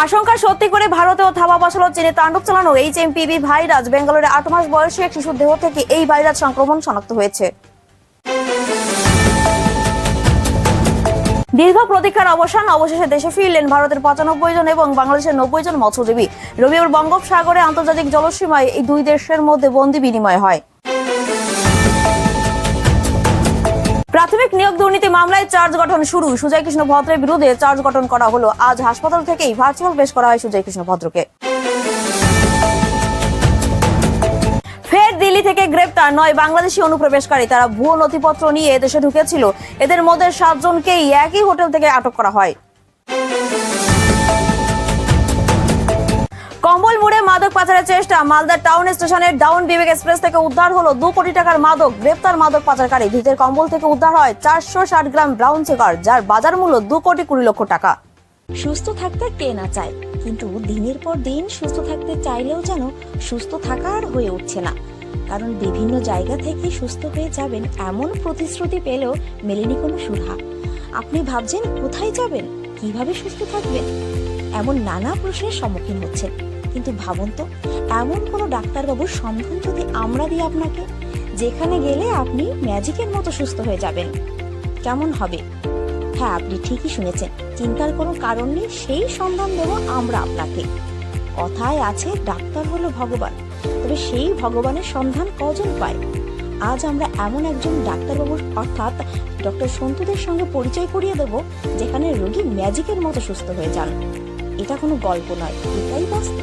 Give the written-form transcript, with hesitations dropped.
আশঙ্কা সত্যি করে ভারতেও থাবা বসালো চীনে তাণ্ডব চালানো HMPV ভাইরাস। বেঙ্গালুরে 8 মাস বয়সী এক শিশুর দেহ থেকে এই ভাইরাস সংক্রমণ শনাক্ত হয়েছে। দীর্ঘ প্রতীক্ষার অবসান, অবশেষে দেশে ফিরলেন ভারতের 95 জন এবং বাংলাদেশের 90 জন মৎস্যজীবী। রবিবার বঙ্গোপসাগরে আন্তর্জাতিক জলসীমায় এই দুই দেশের মধ্যে বন্দি বিনিময় হয়। প্রাথমিক নিয়োগ দুর্নীতি মামলায় চার্জ গঠন শুরু। সুজয় কৃষ্ণ ভদ্রের বিরুদ্ধে চার্জ গঠন করা হলো। আজ হাসপাতাল থেকেই ভার্চুয়াল পেশ করা হয় সুজয় কৃষ্ণ ভদ্রকে। ফের দিল্লি থেকে গ্রেপ্তার 9 বাংলাদেশি অনুপ্রবেশকারী। তারা ভুয়ো নথিপত্র নিয়ে দেশে ঢুকেছিল। এদের মধ্যে 7 জনকেই একই হোটেল থেকে আটক করা হয়। কম্বল মুড়ে মাদক পাচারের চেষ্টা। মালদা টাউন স্টেশনের ডাউন বিবেক এক্সপ্রেস থেকে উদ্ধার হলো 2 কোটি টাকার মাদক। গ্রেপ্তার মাদক পাচারকারী। ধৃতের কম্বল থেকে উদ্ধার হয় 460 গ্রাম ব্রাউন সুগার, যার বাজার মূল্য 2 কোটি 20 লক্ষ টাকা। সুস্থ থাকতে কে না চায়, কিন্তু দিনের পর দিন সুস্থ থাকতে চাইলেও যেন সুস্থ থাকা আর হয়ে উঠছে না। কারণ বিভিন্ন জায়গা থেকে সুস্থ হয়ে যাবেন এমন প্রতিশ্রুতি পেলেও মেলেনি কোনো সুরাহা। আপনি ভাবছেন কোথায় যাবেন, কিভাবে সুস্থ থাকবেন, এমন নানা প্রশ্নের সম্মুখীন হচ্ছেন। কিন্তু ভাবুন তো, এমন কোনো ডাক্তারবাবুর সন্ধান যদি আমরা দিই আপনাকে, যেখানে গেলে আপনি ম্যাজিকের মতো সুস্থ হয়ে যাবেন, কেমন হবে? হ্যাঁ, আপনি ঠিকই শুনেছেন, চিন্তার কোনো কারণ নেই। সেই সন্ধান দেব আমরা আপনাকে। কথায় আছে ডাক্তার হলো ভগবান, তবে সেই ভগবানের সন্ধান কজন পায়? আজ আমরা এমন একজন ডাক্তারবাবুর অর্থাৎ ডক্টর সন্তুদের সঙ্গে পরিচয় করিয়ে দেব, যেখানে রোগী ম্যাজিকের মতো সুস্থ হয়ে যান। এটা কোনো গল্প নয়, এটাই বাস্তব।